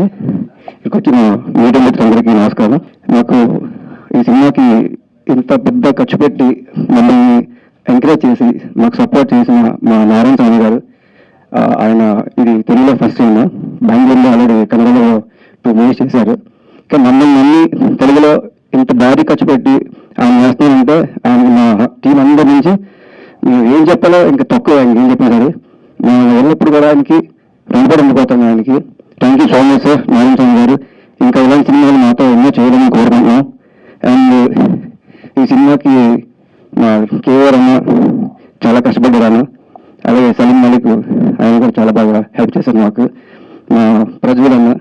అండి. ఇక్కడికి వచ్చిన మీడియా మిత్రులందరికీ నమస్కారం. నాకు ఈ సినిమాకి ఇంత పెద్ద ఖర్చు పెట్టి మమ్మల్ని ఎంకరేజ్ చేసి మాకు సపోర్ట్ చేసిన మా నారాయణ స్వామి గారు, ఆయన ఇది తెలుగులో ఫస్ట్ సినిమా, బెంగళూరులో ఆల్రెడీ కన్నడలో 2 మూవీస్ చేశారు. కానీ మమ్మల్ని అన్ని తెలుగులో ఇంత భారీ ఖర్చు పెట్టి ఆయన చేస్తున్నారంటే ఆయన మా టీం అందరి నుంచి మేము ఏం చెప్పాలో ఇంకా తక్కువ ఆయనకి ఏం చెప్పినా సరే మేము ఎల్లప్పుడు కూడా ఆయనకి రుణపడి ఉండిపోతాం. ఆయనకి thank you so much sir Narayana Swamy garu. ఇంకా ఇలాంటి సినిమాలు మాతో ఎన్నో చేయాలని కోరుకుంటున్నాం. అండ్ ఈ సినిమాకి మా కేఆర్ అన్న చాలా కష్టపడ్డారు. అలాగే సలీం మలిక్ ఆయన కూడా చాలా బాగా హెల్ప్ చేశారు మాకు. మా ప్రజ్వల్ అన్న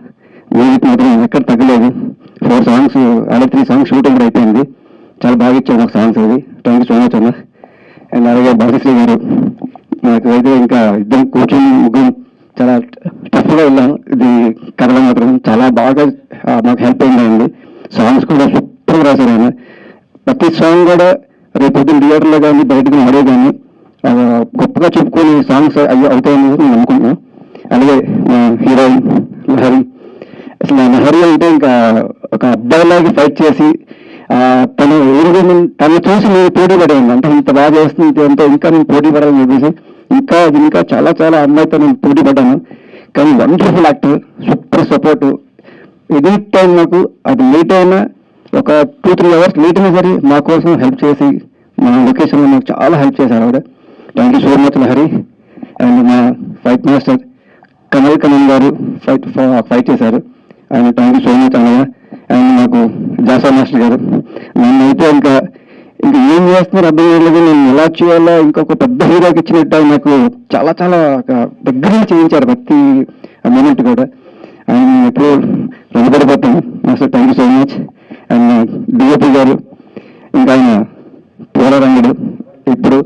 మ్యూజిక్ మాత్రం ఎక్కడ తగ్గలేదు. 4 సాంగ్స్ అలాగే 3 సాంగ్స్ షూటింగ్ కూడా అయిపోయింది. చాలా బాగా ఇచ్చారు నాకు సాంగ్స్. అది థ్యాంక్ యూ సో మచ్ అన్న. అండ్ అలాగే భాగ్యశ్రీ గారు నాకు అయితే ఇంకా ఇద్దరు కూర్చొని ముగ్గురు చాలా టఫ్గా వెళ్ళాం. ఇది కథలో మాత్రం చాలా బాగా మాకు హెల్ప్ అయిందండి. సాంగ్స్ కూడా సూపర్గా రాశారు ఆయన. ప్రతి సాంగ్ కూడా రేపు పొద్దున్న థియేటర్లో కానీ బయటకు ఆడే కానీ గొప్పగా చెప్పుకొని సాంగ్స్ అవుతాయని నేను నమ్ముకుంటున్నాను. అలాగే హీరోయిన్ లహరి, అసలు లహరి అంటే ఇంకా ఒక అబ్బాయిలాగా ఫైట్ చేసి తను తను చూసి నేను పోటీ పడేది. అంటే ఇంత బాగా చేస్తుంది అంటే ఇంకా నేను పోటీ పడాలని చెప్పేసి ఇంకా చాలా చాలా అమ్మాయితో నేను పోటీ పడ్డాను. కానీ wonderful actor, super support. Any time నాకు అది లేట్ అయినా ఒక 2-3 అవర్స్ లేట్ అయినా సరే మా కోసం హెల్ప్ చేసి మా లొకేషన్లో నాకు చాలా హెల్ప్ చేశారు ఆవిడ. Thank you so much Lahari. And మా ఫైట్ మాస్టర్ కమల్ కమల్ గారు ఫైట్ చేశారు. ఆయన థ్యాంక్ యూ సో మచ్ అన్నయ్య. అండ్ మాకు జాసా మాస్టర్ గారు, నేనైతే ఇంకా ఏం చేస్తున్నారు అర్థం కాలేదు. నేను ఎలా చేయాలో ఇంకొక పెద్ద హీరోకి ఇచ్చినట్టు నాకు చాలా చాలా దగ్గరగా చేయించారు ప్రతి మూమెంట్ కూడా. ఆయన ఎప్పుడు రుణపడిపోతాను master. Thank you so much. And DOP garu, ఇంకా ఆయన పోలరంగుడు. ఇప్పుడు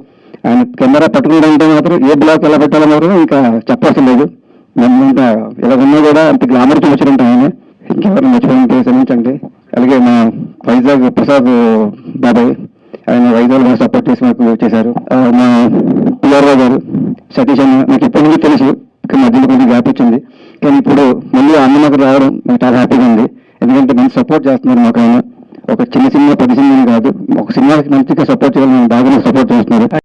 ఆయన కెమెరా పట్టుకుంటే మాత్రం ఏ బ్లాక్ ఎలా పెట్టాలో మాత్రం ఇంకా చెప్పాల్సిన లేదు. నన్ను ఇంకా ఇలా ఉన్నా కూడా అంత గ్లామర్ చూపించడంటే ఆయన ఇంకెవరు మర్చిపోయిన క్షమించండి. అలాగే మా వైజాగ్ ప్రసాద్ బాబాయ్, ఆయన వైజాగ్ సపోర్ట్ చేసి మాకు చేశారు. మా పిఆర్ఓ గారు సతీష్ అన్న, నాకు ఇప్పటి నుంచి తెలుసు, మధ్యలో కొంచెం గ్యాప్ వచ్చింది. కానీ ఇప్పుడు మళ్ళీ అన్న మాకు రావడం నాకు చాలా హ్యాపీగా ఉంది. ఎందుకంటే మంచి సపోర్ట్ చేస్తున్నారు మాకు. ఆయన ఒక చిన్న సినిమా 10 సినిమాని కాదు, ఒక సినిమాకి మంచిగా సపోర్ట్ చేయాలని బాగా సపోర్ట్ చేస్తున్నారు.